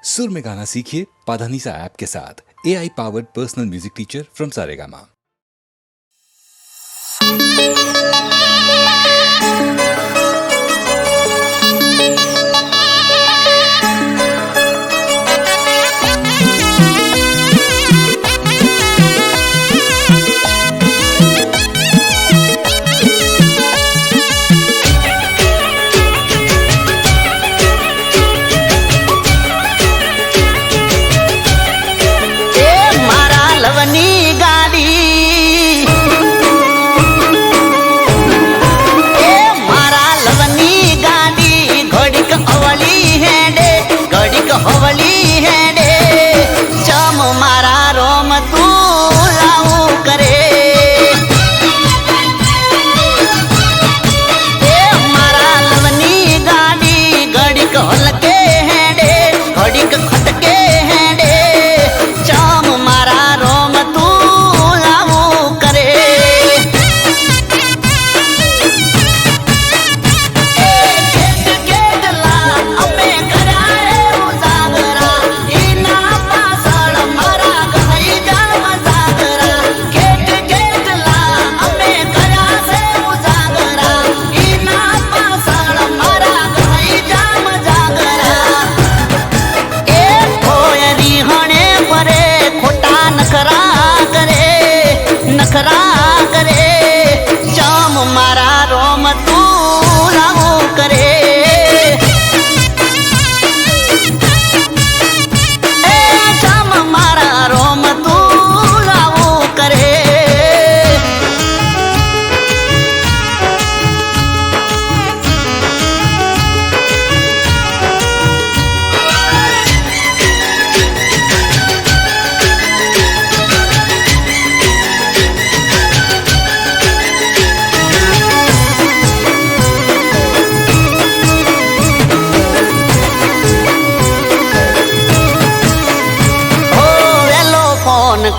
सुर में गाना सीखिए पाधानीसा ऐप के साथ। AI powered personal music teacher from Saregama.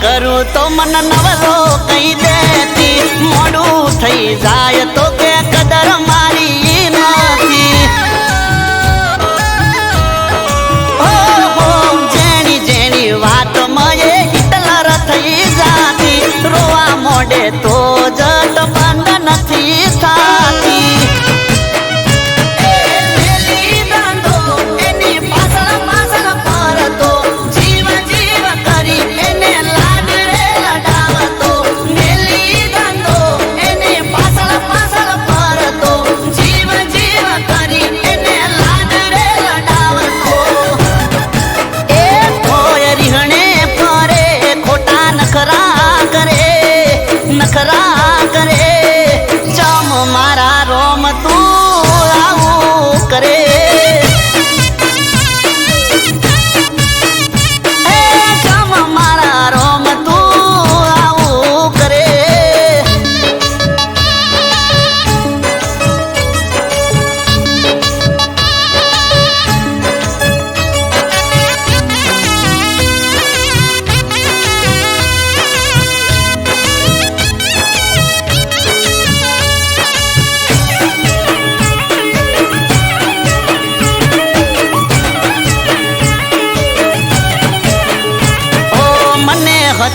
करूँ तो मन नवलो कही देती, मोड़ू थई जाय तो के कदर मारी नथी। हो जेनी जेनी वात मये हिटलर थई जाती, रोवा मोडे तो जट बंद नथी थाती।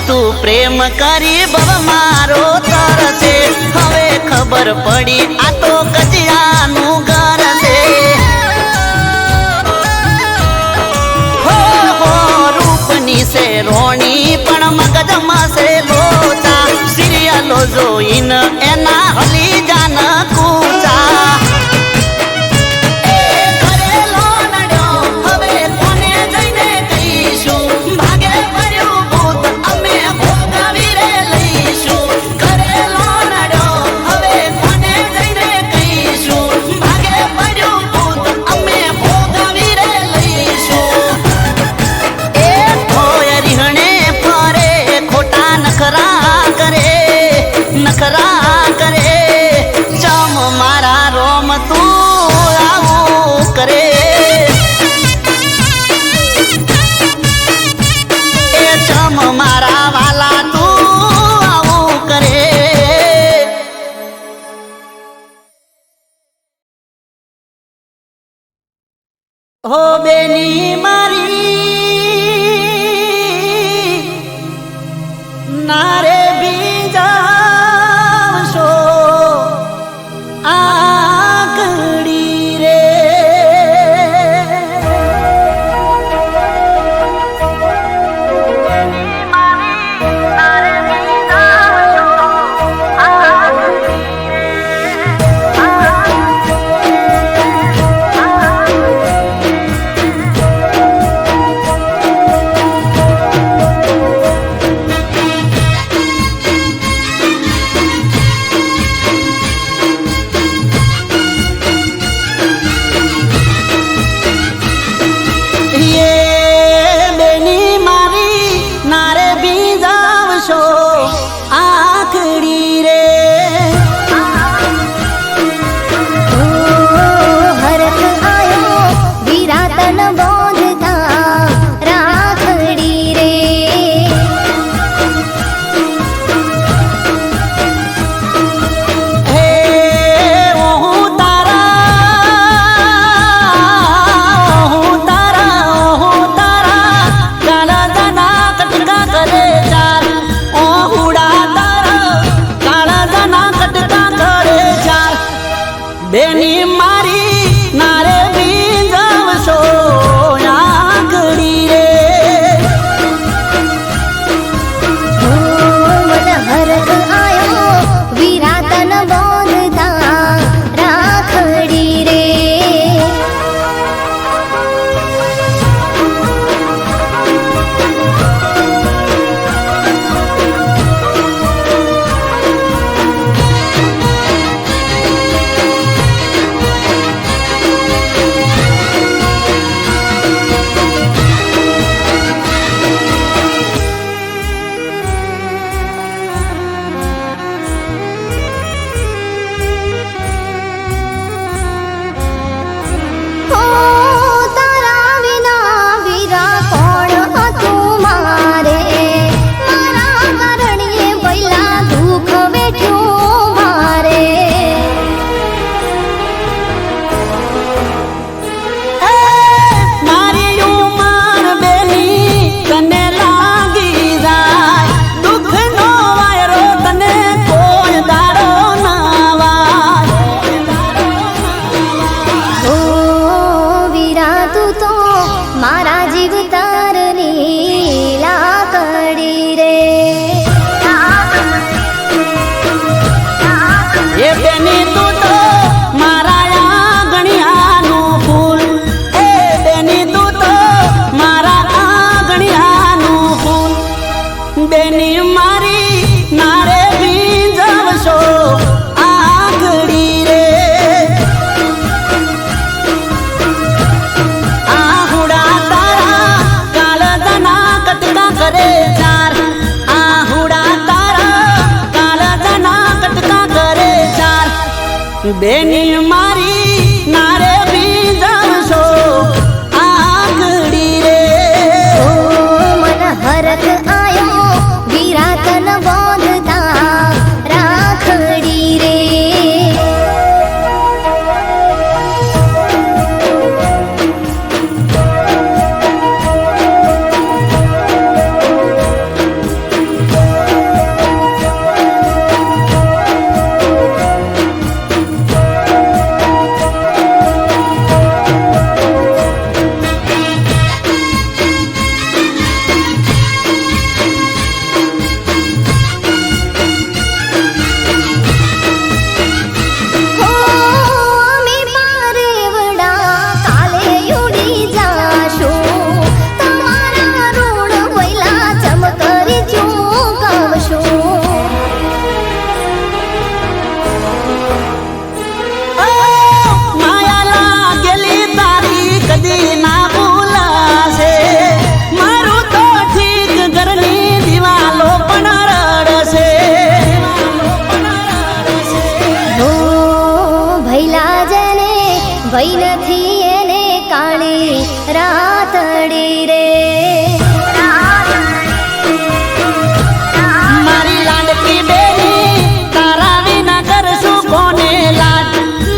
तू प्रेम करी बब मारो तरसे, हवे खबर पड़ी आ तो कजियानु घर से। हो रूपनी से रोणी पण मगजमा से लोचा, सीरियलो जोइन एना हली जान कूचा। हो बेनी मारी જીવ તારની લાકડી રે એ બેની તું તો મારા આંગણિયાનું ફૂલ એ બેની તું તો મારા આંગણિયાનું ફૂલ બેની મારી નારે ભીંજવશો આંગળી રે આહુડા તારા કાળજાના કટકા કરે ચાર આહુડા તારા કાળજાના કટકા કરે ચાર બેની મારી નારે ભીંજવશો આંગળી રે ઓ મન હરખ આયો વિરાતન બોંધતા રાખડી રે હો અમે પારેવડા કાલે ઉડી જાશું તમારા ઋણ વૈલા ચમકરી ચૂકવશું માયા લાગેલી તારી કદી ના ભૂલાશે મારું તો ઠીક ઘરની દિવાલો પણ રડશે હો ભૈલા જને ભઈ નથી એને કાળી રાતડી રે મારી લાડકી બેની તારા વિના કરશું કોને લાડ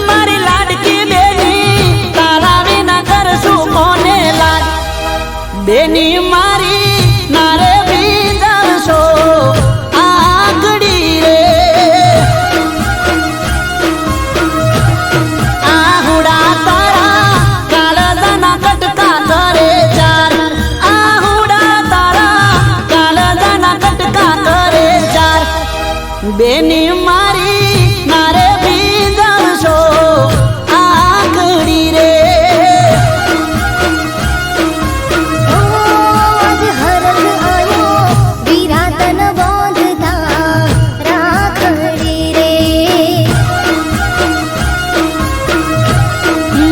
મારી લાડકી બેની તારા વિના કરશું કોને લાડ બેની મારી નારે ભીંજવશો આંગળી રે આહુડા તારા કાળજાના કટકા કરે ચાર આહુડા તારા કાળજાના કટકા કરે ચાર બેની મારી નારે ભીંજવશો આંગળી રે ઓ આજ હરખ આયો વિરાતન બોંધતા રાખડી રે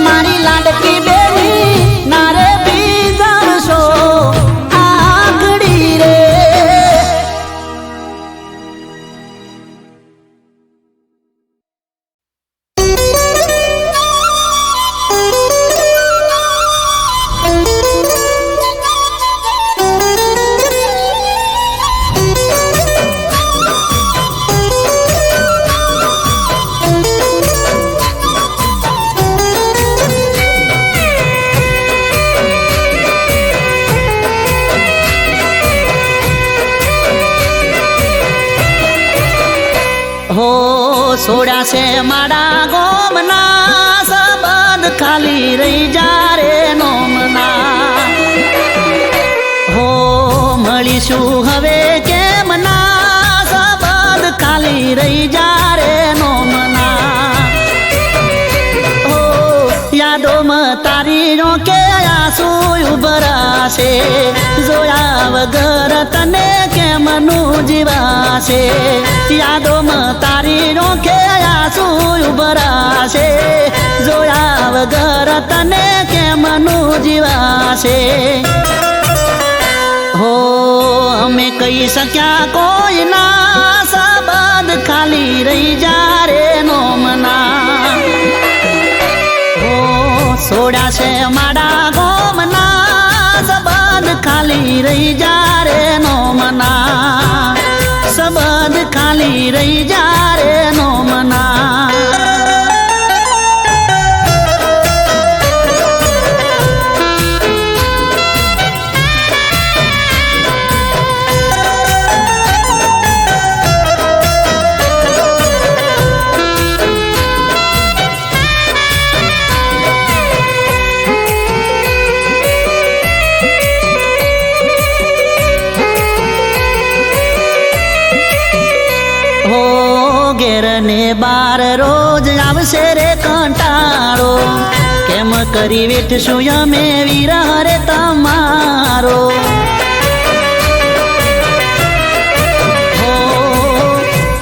મારી લાડકી બેની નારે ભીંજવશો આંગળી રે હો છોડ્યા છે મારા ગોમના સંબંધ ખાલી રહી જા રે નોમના હો મળીશું હવે કેમ ના સંબંધ ખાલી રહી જા રે નોમના હો યાદોમાં તારી રોકે આંસુ ઉભરાશે જોયા વગર તને કેમનું જીવાશે યાદોમાં તારી રોકે આંસુ ઉભરાશે જોયા વગર તને કેમનું જીવાશે હો અમે કહી શક્યા કોઈ ના સંબંધ ખાલી રહી જા રે નોમના હો છોડ્યા છે મારા ગોમના સંબંધ ખાલી રહી જા રે નોમના સંબંધ ખાલી રહી જા રે નોમના ઘેર ને બાર રોજ આવશે રે કંટાળો, કેમ કરી વેઠશું અમે વિરહ રે તમારો.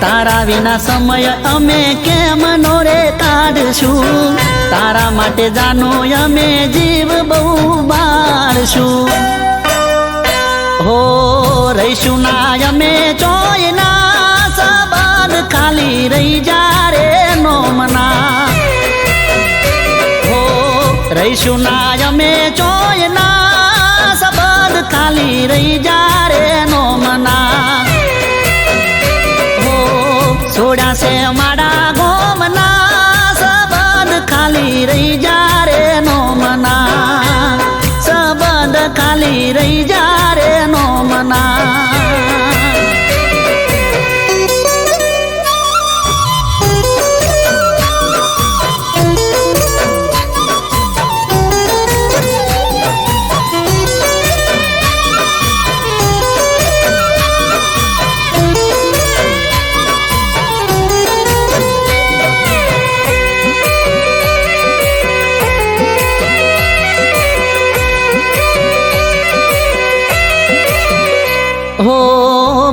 તારા વિના સમય અમે કેમ નો રે કાઢશું, તારા માટે જાનો અમે જીવ બહુ બાળશું. હો રહીશું ના અમે ચોયના સંબંધ ખાલી રહી જા રે નોમના. હો રહીશું ના અમે ચોયના સંબંધ ખાલી રહી જા રે નોમના. છોડ્યા છે મારા ગોમના સંબંધ ખાલી રહી જા રે નોમના, સંબંધ ખાલી રહી જા રે નોમના. હો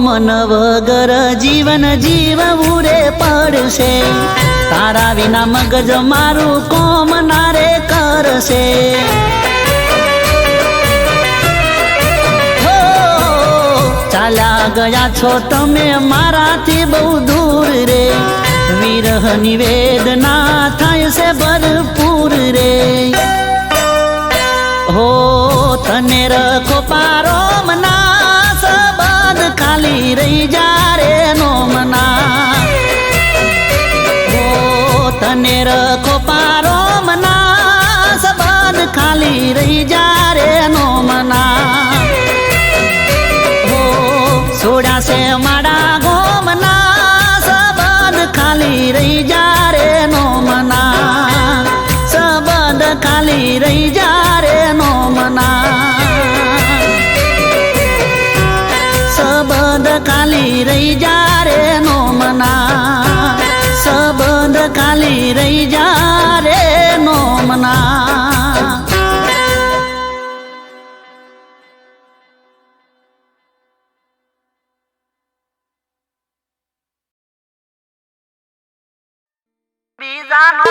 મન વગર જીવન જીવવું રે પડશે, તારા વિના મગજ મારું કોમ ના રે કરશે. હો ચાલ્યા ગયા છો તમે મારાથી બહુ દૂર રે, વિરહની વેદના થાય છે ભરપૂર રે. હો તને રખો પારો મના સંબંધ ખાલી રહી જા રે નોમના. હો તને રખો પારો મના સંબંધ ખાલી રહી જા રે નોમના. હો છોડ્યા છે મારા ગોમના સંબંધ ખાલી રહી જા રે નોમના, સંબંધ ખાલી રહી જા રે નોમના. સંબંધ ખાલી રહી જા રે નોમના, સંબંધ ખાલી રહી જા રે નોમના. બીજાનો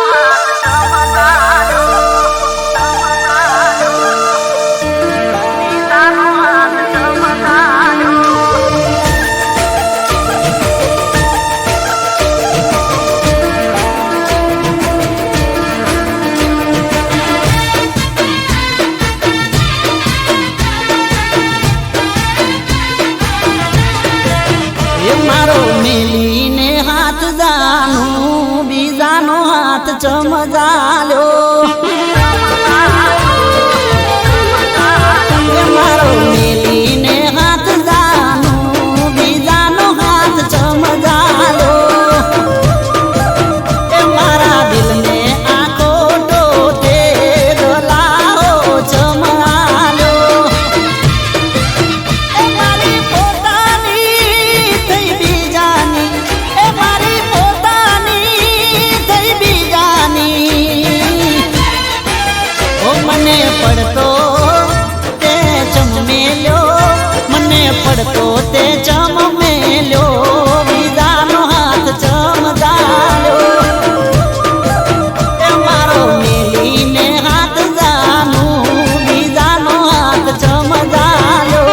મારો મેલીને હાથ જાનું બીજાનો હાથ ચમજાલ્યો. મારો મેલીને હાથ જાનું બીજાનો હાથ ચમજાલ્યો. મારા દિલને આખો ટોટે ગલાઓ ચમાલ્યો. મારી પોતાની થઈ બીજાની, મારી પોતાની થઈ બીજાની. ઓ મને પડતો તે ચમ મેલ્યો, મને પડતો તે ચમ મેલ્યો, બીજાનો હાથ ચમજાલ્યો. મારો મેલીને હાથ જાનું બીજાનો હાથ ચમજાલ્યો.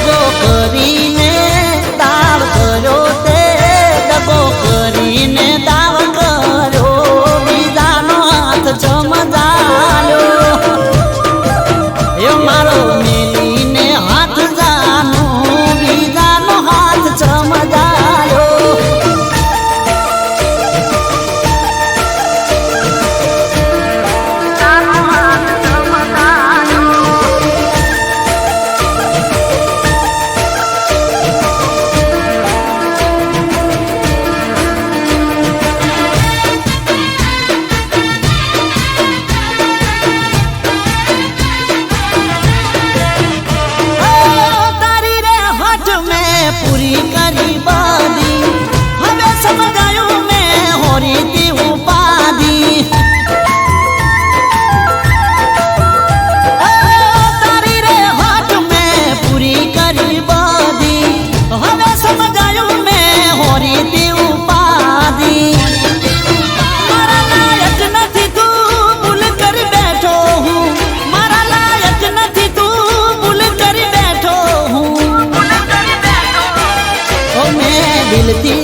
દગો કરીને દાવ કર્યો તે દગો કરીને દાવ કર્યો બીજાનો હાથ ચમદાલ્યો એ મારો મેલીને હાથ જાનો બીજાનો હાથ ચમદાલ્યો તારી રે હઠ મેં પૂરી કરી બાદી હવે સમજાયું મેં હોરી તી ઉપાધી તારી રે હઠ મેં પૂરી કરી બાદી હવે સમજાયું મેં હોરી તી ઉપાધી મારા લાયક નથી તું ભૂલ કરી બેઠો હું મારા લાયક નથી તું ભૂલ કરી બેઠો હું ઓ મેં દિલથી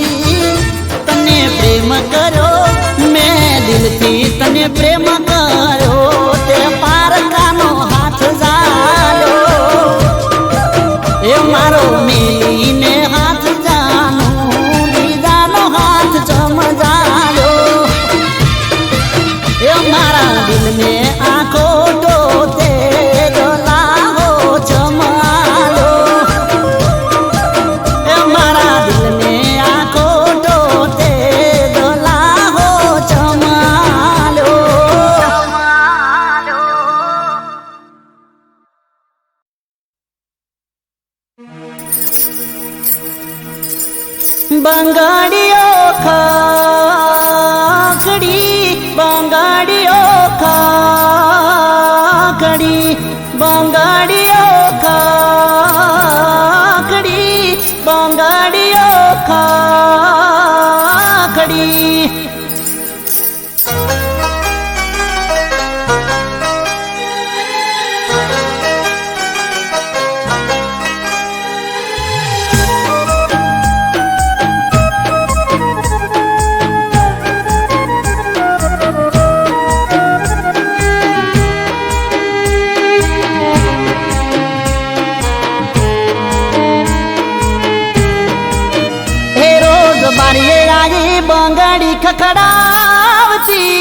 તને પ્રેમ કર્યો મેં દિલથી તને પ્રેમ કર્યો તે પારકાનો હાથ ઝાલ્યો એ મારો મેલીને હાથ જાનો બીજાનો હાથ ચમજાલ્યો એ મારા દિલ મે આંખો ટોતે ગલાહો ચમાલો એ મારા દિલ મે આંખો ટોતે ગલાહો ચમાલો બંગાડીઓ ખાખડી બંગાડીઓ ખાખડી બંગાડીઓ ખાખડી બંગાડીઓ ખાખડી હે રોજ બારીએ આવી બંગાડી ખખડાવતી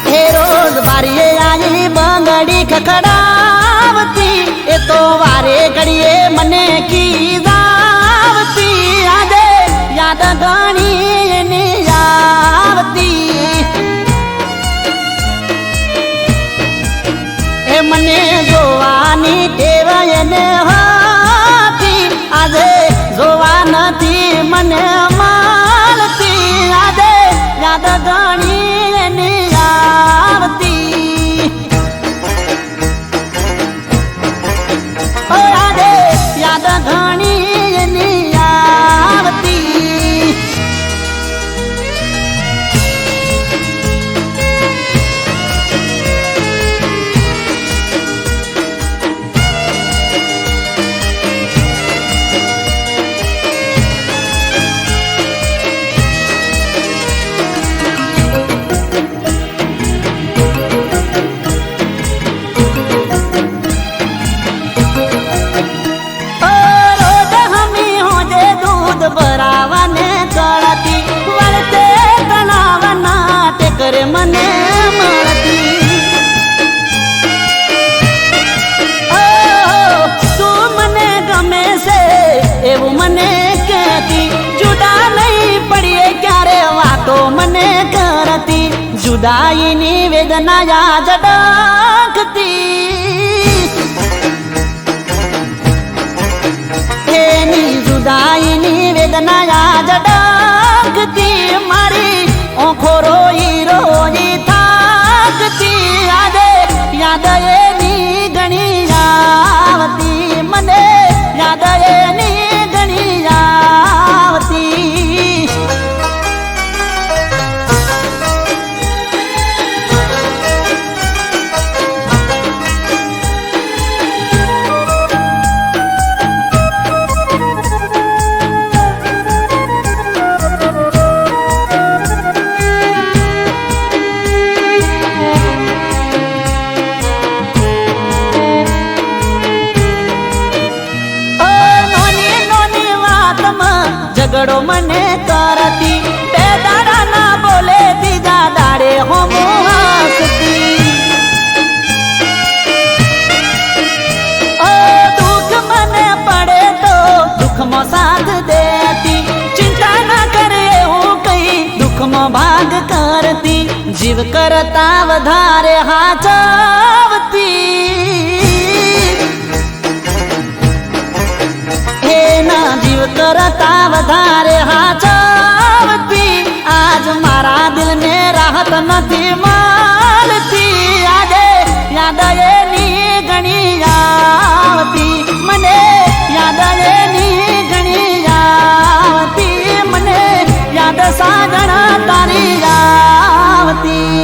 હે રોજ બારીએ આવી બંગાડી ખખડાવતી એ તો વારે ઘડીએ મને કીધાવતી આજે યાદ ઘણી એની આવતી એ મને જોવાની ટેવ એને હતી આજે જોવા નથી મને મળતી આજે યાદ ઘણી એની આવતી ઓ આજે યાદ ઘણી એની આવતી ભરાવાને કળતી વળતે તણાવના ટેકર મને મળતી તું મને ગમે છે એવું મને કહેતી જુદા નહીં પડીએ ક્યારે વાતો મને કરતી જુદાઈની વેદના યાદ ડખતી એની જુદાઈની વેદના યાદ ડખતી મારી ઓખો રોઈ રોઈ થાકતી આજે યાદ એની ઘણી આવતી મને યાદ એની ઘણી આવતી ઝઘડો મને કરતી, બે દાડા ના બોલે બીજા દાડે હોમો હસતી. ઓ દુઃખ મને પડે તો દુઃખમાં સાથ દેતી, ચિંતા ના કરે હું કઈ દુઃખમાં ભાગ કરતી, જીવ કરતા વધારે હાચવતી. એના જીવ કરતા વધારે હાચવતી, આજ મારા દિલને રાહત નથી મળતી. આજે યાદ એની ઘણી આવતી, મને યાદ એની ઘણી આવતી, મને યાદ સાજણા તારી આવતી.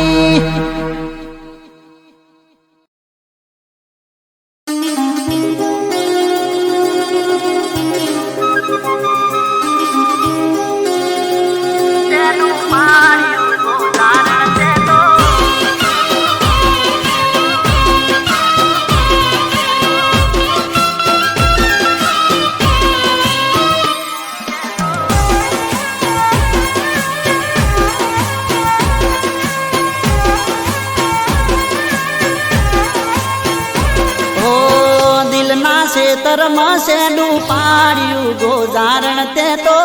ખેતરમાં શેડું પાડ્યું ગોજારણ તે તો,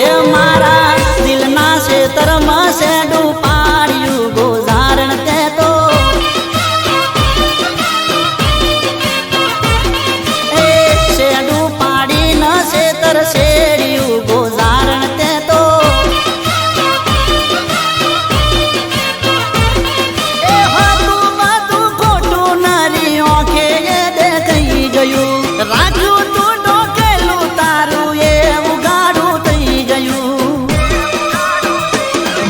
એ મારા દિલના ખેતરમાં શેડું પાડ્યું ગોજારણ તે તો, એ શેડું પાડીને ખેતર શેડ્યું ગોજારણ તે તો, રાખ્યું તું ડોકેલું તારું એ ઉગાડું થઈ ગયું.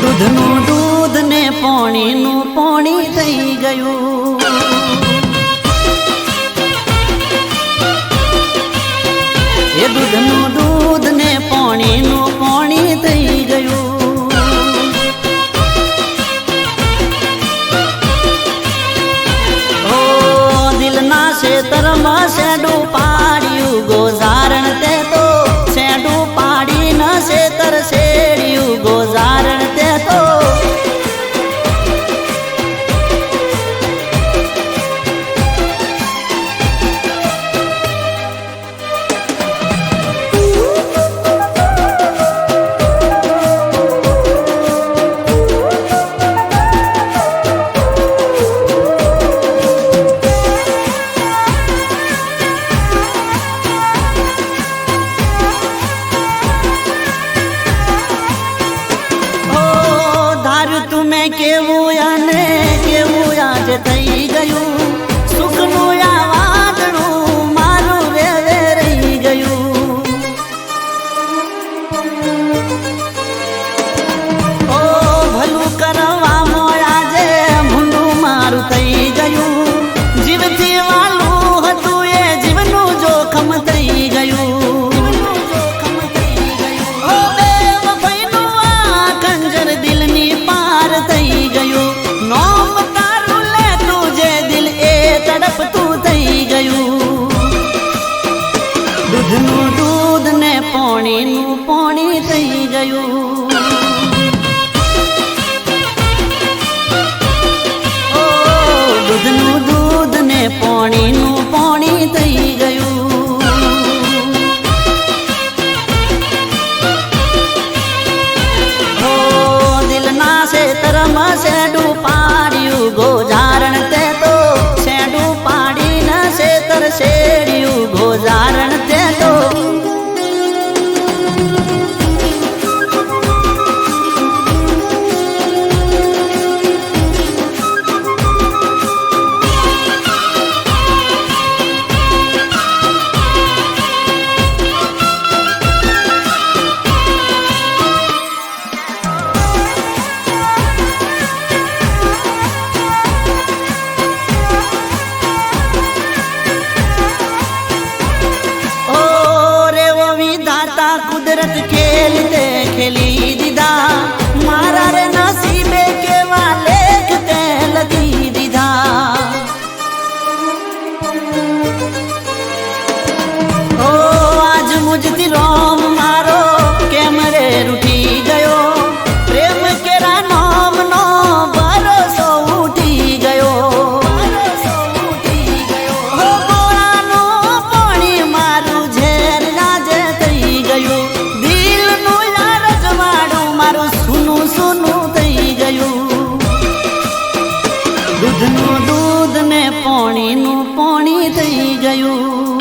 દૂધનું દૂધ ને પોણીનું પોણી થઈ ગયું. એ દૂધનું દૂધ ને પોણીનું પોણી થઈ ગયું. ઓ દિલના ખેતરમાં શેડું પાડ્યું ગોજારણ તે તો, શેડું પાડીને ખેતર શેડ્યું ગોજારણ તે તો, કેવું અને કેવું આજે થઈ ગયું. સુખનું આ વાદળું મારું વેવે રહી ગયું. ઓ ભલું કરવામાં આજે ભૂંડું મારું થઈ ગયું. જીવથી વાલું હતું એ જીવનું જોખમ થઈ ગયું. થઈ ગયું નોમ તારું લે તું જે દિલ એ દૂધનું દૂધ ને પાણીનું પાણી થઈ ગયું.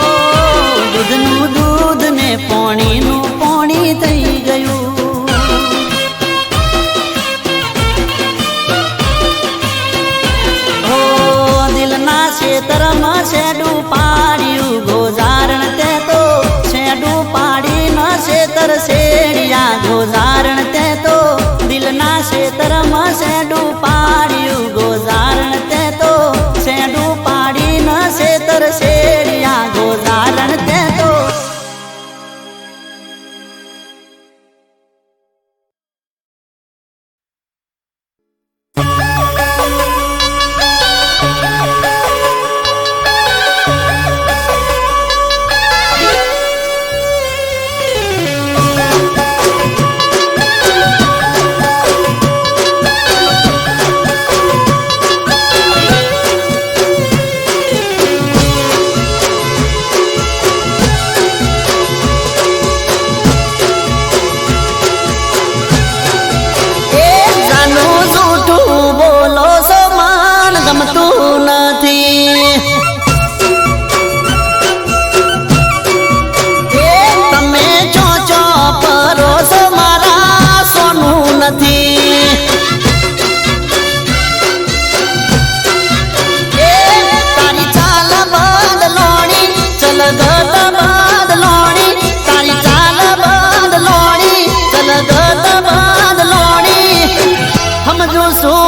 ઓ દૂધનું દૂધ ને પાણીનું પાણી થઈ ગયું. ઓ દિલના ક્ષેત્રમાં શેડું પાડ્યું ગોજારણ તે તો શેડું પાડી ન ક્ષેત્ર શેડિયા ગોજારણ તે તો દિલના ક્ષેત્રમાં શેડું પાડ્યું ગોજારણ તે તો શેડું પાડી ન ક્ષેત્ર શેડિયા ગોજારણ તે તો.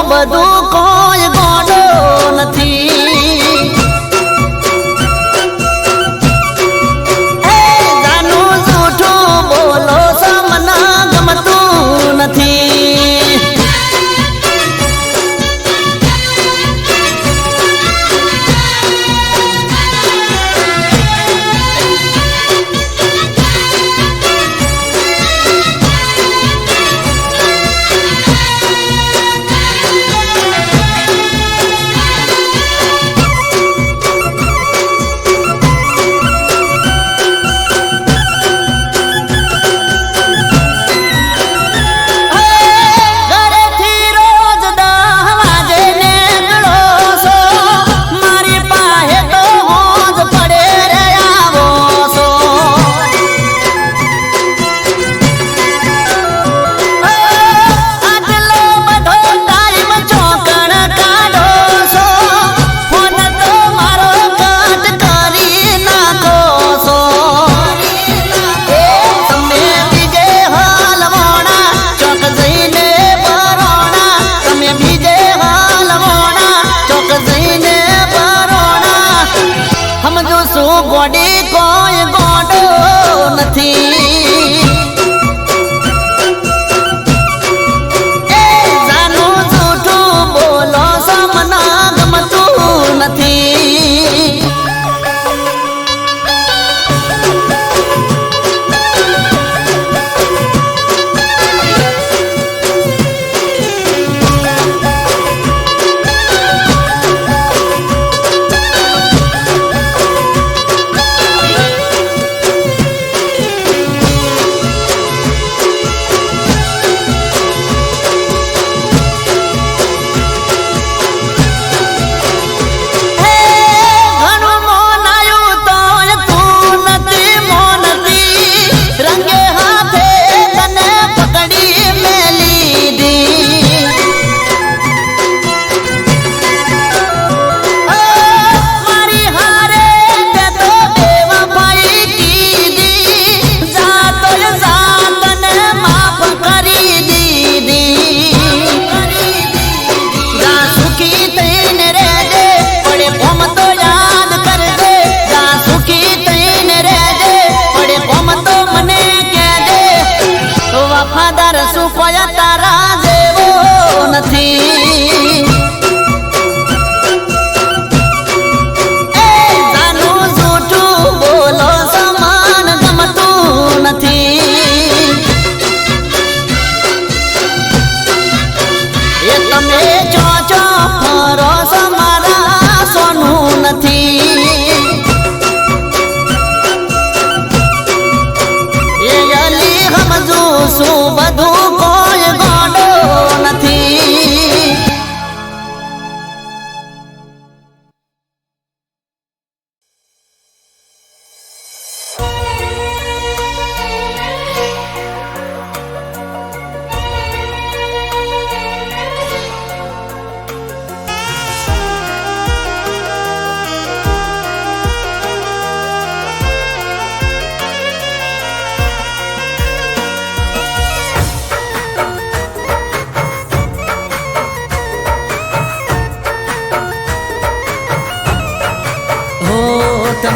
બધું કોઈ ગોડો નથી. જાનું જૂઠું બોલો છો મને ગમતું નથી. ગોડી કોઈ ગોડો નથી. જાનું જૂઠું બોલો છો મને ગમતું નથી. શું બધું કોઈ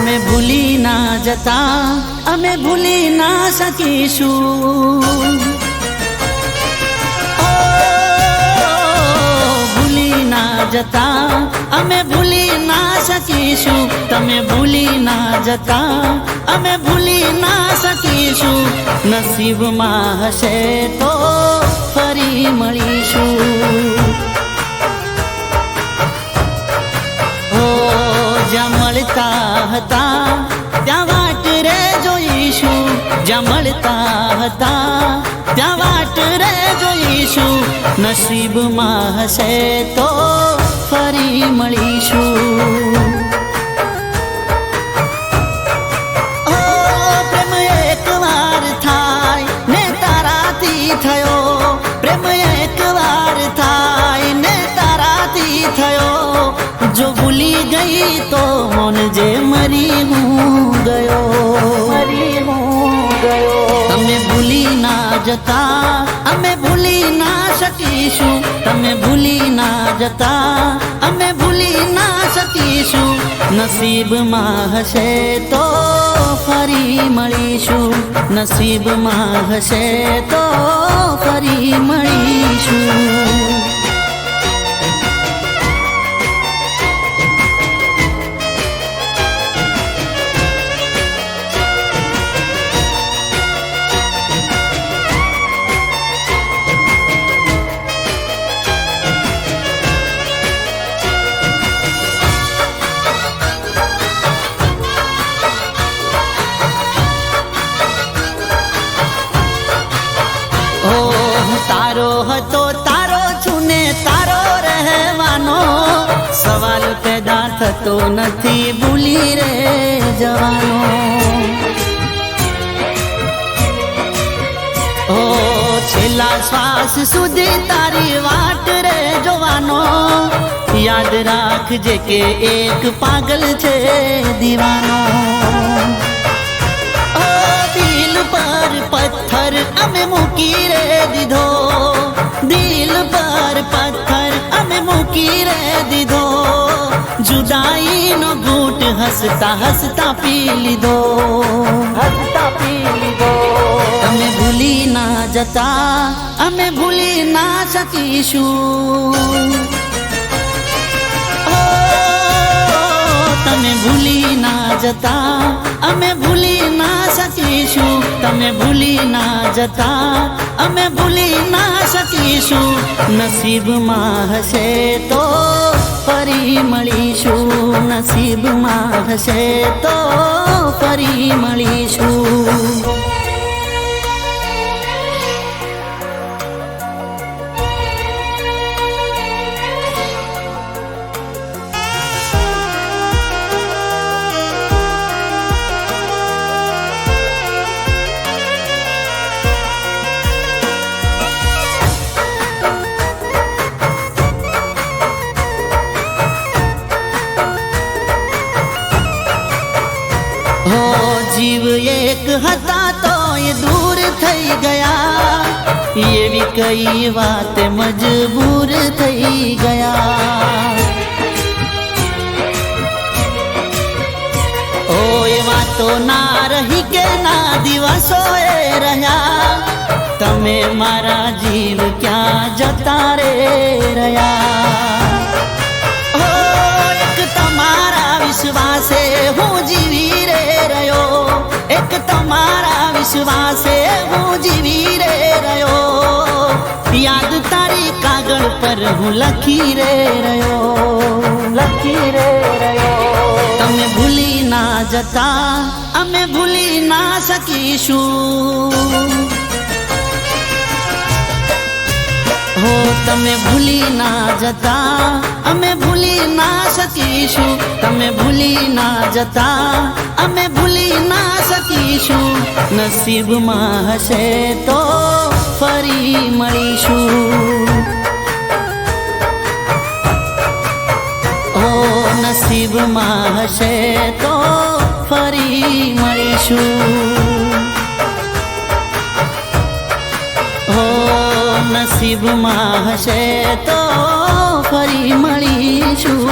અમે ભૂલી ના જતા, અમે ભૂલી ના શકીશું. ભૂલી ના જતા, અમે ભૂલી ના શકીશું. તમે ભૂલી ના જતા, અમે ભૂલી ના શકીશું. નસીબમાં હશે તો ફરી મળીશું. જ્યાં મળતા હતા ત્યાં વાટ રે જોઈશું. જ્યાં મળતા હતા ત્યાં વાટ રે જોઈશું. નસીબમાં હશે તો ફરી મળીશું. પ્રેમ એકવાર થાય ને તારાથી થયો. પ્રેમ એકવાર થાય ને તારાથી થયો. જો ભૂલી ગઈ તો મન જે મરી હું ગયો. તમે ભૂલી ના જતા, અમે ભૂલી ના શકીશું. તમે ભૂલી ના જતા, અમે ભૂલી ના શકીશું. નસીબમાં હશે તો ફરી મળીશું. નસીબમાં હશે તો ફરી મળીશું. તારો હતો તારો છું ને તારો રહેવાનો. સવાલ પેદા થતો નથી ભૂલી રે જવાનો. છેલ્લા શ્વાસ સુધી તારી વાટ રે જોવાનો. યાદ રાખજે કે એક પાગલ છે દીવાનો. દિલ પર પથ્થર અમે મૂકી રે દીધો. દિલ પર પથ્થર અમે મૂકી રે દીધો. જુદાઈનો ઘૂંટ હસતા હસતા પી લીધો. તમે ભૂલી ના જતા, અમે ભૂલી ના શકીશું. તમે ભૂલી ના જતા, અમે ભૂલી ના શકીશું. તમે ભૂલી ના જતા, અમે ભૂલી ના શકીશું. નસીબમાં હશે તો ફરી મળીશું. નસીબમાં હશે તો ફરી મળીશું. જીવ એક હતા તો એ દૂર થઈ ગયા. એવી કઈ વાત મજબૂર થઈ ગયા. એ વાતો ના રહી કે ના દિવસો એ રહ્યા. તમે મારા જીવ ક્યાં જતા રે રહ્યા. એક તમારા વિશ્વાસે હું જીવી રે રહ્યો. એક તમારા વિશ્વાસે હું જીવી રે રહ્યો. યાદ તારી કાગળ પર હું લખી રે રહ્યો. તમે ભૂલી ના જતા, અમે ભૂલી ના શકીશું. તમે ભૂલી ના જતા, અમે ભૂલી ના શકીશું. તમે ભૂલી ના જતા, અમે ભૂલી ના શકીશું. નસીબમાં હશે તો ફરી મળીશું. નસીબમાં હશે તો ફરી મળીશું. નસીબમાં હશે તો ફરી મળીશું.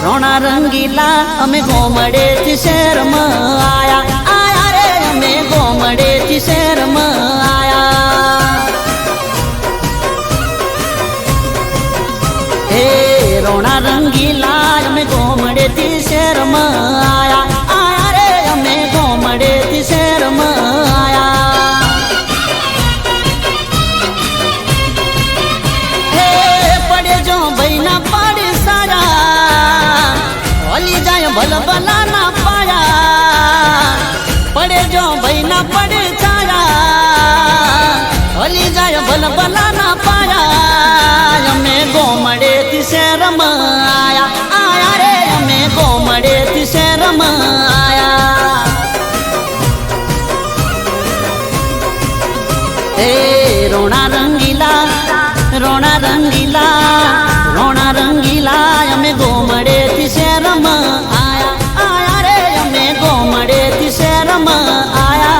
રોણા રંગીલા અમે ગોમડેથી શહેરમાં આયા આયા રે અમે ગોમડેથી શહેરમાં આયા હે રોણા રંગીલા અમે ગોમડેથી શહેરમાં આયા આયા રે અમે ગોમડેથી શહેરમાં આયા હે પડે જો ભાઈના પાડે સારા ઓલી જાય ભલભલા ના પાયા પડે જો ભાઈના પડે સારા ઓલી જાય ભલભલા ના પાયા અમે ગોમડેથી શહેરમાં આયા આયા રે અમે ગોમડેથી શહેરમાં આયા હે રોણા રંગીલા રોણા રંગીલા રોણા રંગીલા અમે ગોમડેથી શહેરમાં આયા આયા રે અમે ગોમડેથી શહેરમાં આયા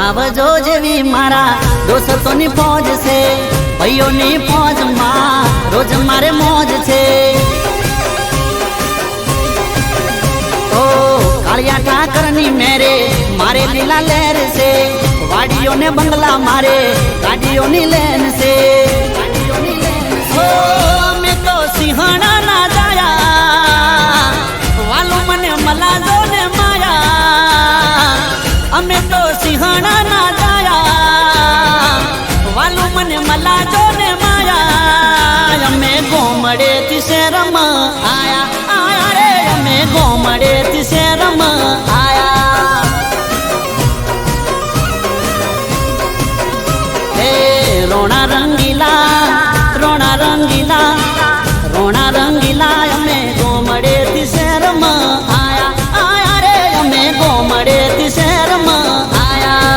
આવજો જેવી મારા દોસ્તોની ફોજ છે ભાઈઓની ફોજમાં રોજ મારે મોજ છે ઓ કાળિયા ઠાકરની મેરે મારે લીલા લહેર છે વાડીઓને બંગલા મારે ગાડીઓની લેન છે ઓ અમે તો સિંહણા ના જાયા વાલું મને મલાજો ને માયા અમે તો સિંહણા ના જાયા વાલું મને મલાજો ને માયા અમે ગોમડેથી શહેરમાં આયા આયા રે અમે ગોમડેથી શહેરમાં આયા હે રોણા રંગીલા રોણા રંગીલા રોણા રંગીલા અમે ગોમડેથી શહેરમાં આયા આયા રે અમે ગોમડેથી શહેરમાં આયા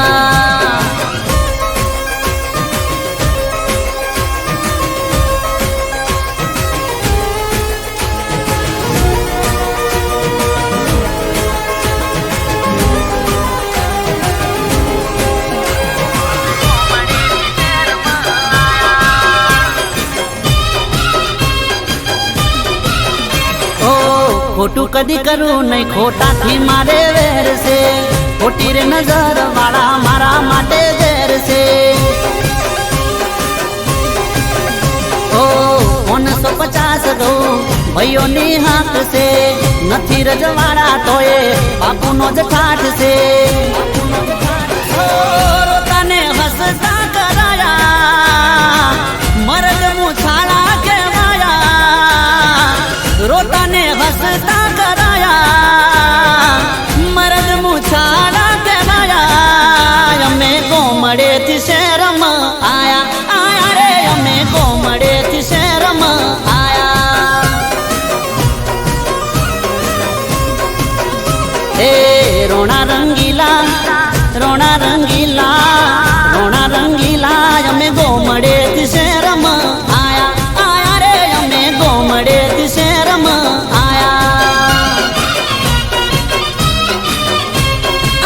ખોટું કદી કરું નહીં ખોટાથી મારે વેર છે ખોટી રે નજર વાળા મારા માટે ઝેર છે ઓ 150 દઉં ભાઈઓની હાથ છે નથી રજવાડા તોય બાપુનો જ ઠાઠ છે તને હસતા કરાયા મરદ મુછાળા કેવાયા રોતાને હસતા કરાયા મરદ મુછાળા કહેવાયા અમે ગોમડેથી શહેરમાં આયા આયા રે અમે ગોમડેથી શહેરમાં આયા હે રોણા રંગીલા રોણા રંગીલા રોણા રંગીલા અમે ગોમડેથી શહેરમાં આયા આયા રે અમે ગોમડેથી શહેરમાં આયા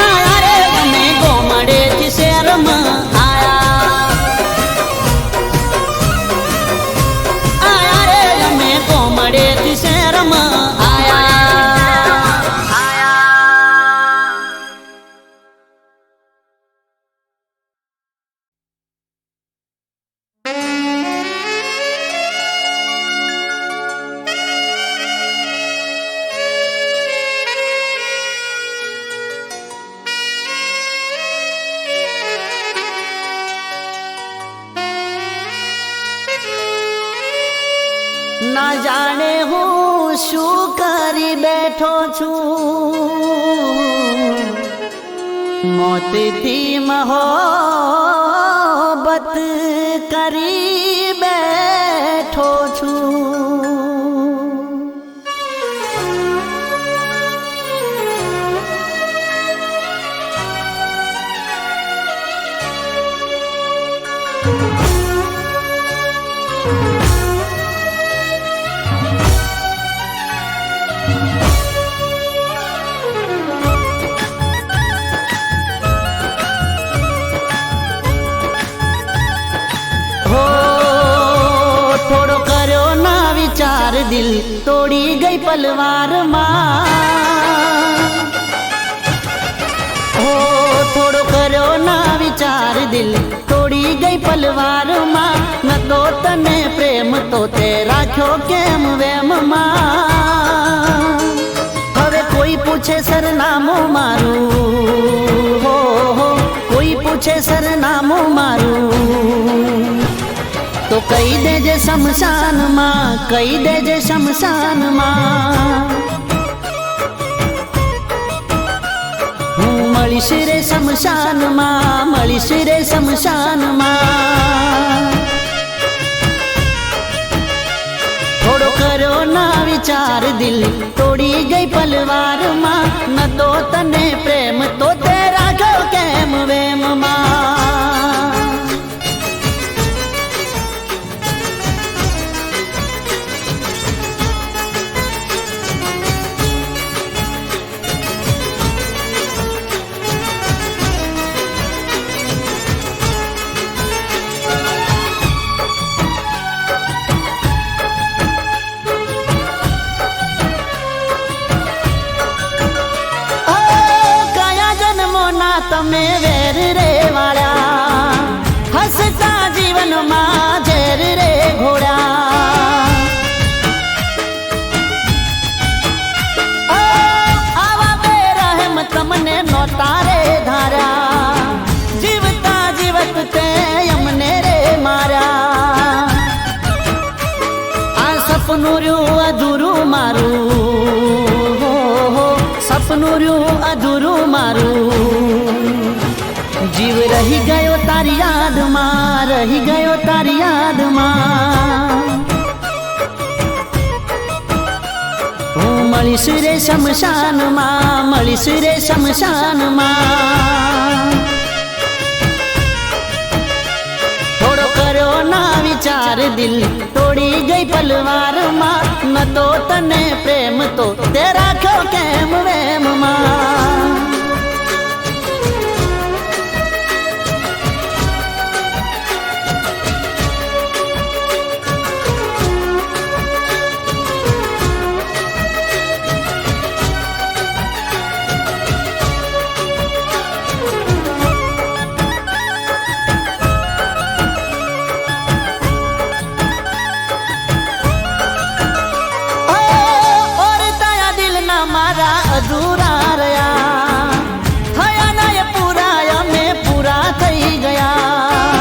આયા રે અમે ગોમડેથી શહેરમાં આયા આયા રે અમે ગોમડેથી શહેરમાં આયા ના જાણે હું શું કરી બેઠો છું મોતથી મોહબ્બત કરી બેઠો છું હો થોડો કર્યો ના વિચાર દિલ તોડી ગઈ પલવારમાં. હો થોડો કર્યો ના વિચાર દિલ તોડી ગઈ પલવારમાં. ન તો તને પ્રેમ તો તે રાખ્યો કેમ વેમમાં. હવે કોઈ પૂછે સરનામું મારું, હો કોઈ પૂછે સરનામું મારું, તો કહી દેજે શમશાનમાં, કહી દેજે શમશાનમાં. હું મળીશ રે શમશાનમાં, મળીશ રે શમશાનમાં. થોડો કર્યો ના વિચાર દિલ તોડી ગઈ પલવારમાં. ન તો તને પ્રેમ તો તે રાખ્યો કેમ વેમમાં. તમે વેર રે વાળા, હસતા જીવનમાં ઝેર રે ઘોડા. આવા બેરહેમ તમને નોતા રે ધાર્યા, જીવતા જીવત તે અમને રે માર્યા. આ સપનું રહ્યું અધૂરું મારું, સપનું રહ્યું અધૂરું મારું. જીવ રહી ગયો તારી યાદમાં, રહી ગયો તારી યાદમાં. હું મળીશ રે શમશાનમાં, મળીશ રે શમશાનમાં. થોડો કર્યો ના વિચાર દિલ તોડી ગઈ પલવારમાં. ન તો તને પ્રેમ તો તે રાખ્યો કેમ વેમમાં. મારા અધૂરા રહ્યા, થયા ના એ પૂરા, અમે પૂરા થઈ ગયા.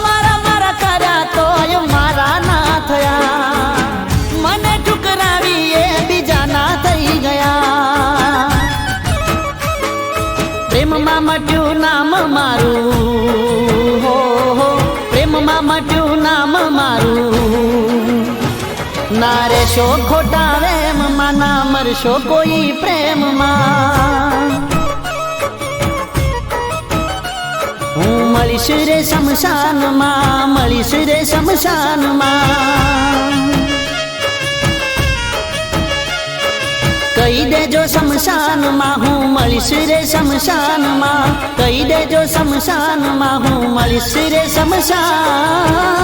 મારા મારા કર્યા તોય મારા ના થયા, મને ઠુકરાવી એ બીજા ના થઈ ગયા. પ્રેમમાં મટ્યું નામ મારું, હો પ્રેમમાં મટ્યું નામ મારું. ના રેશો ખોટા વેમમાં, ના મરશો કોઈ પ્રેમમાં. હું મળીશ રે શમશાનમાં, મળીશ રે શમશાનમાં. કહી દેજો શમશાનમાં, હું મળીશ રે શમશાનમાં. કહી દેજો શમશાનમાં, હું મળીશ રે શમશાન.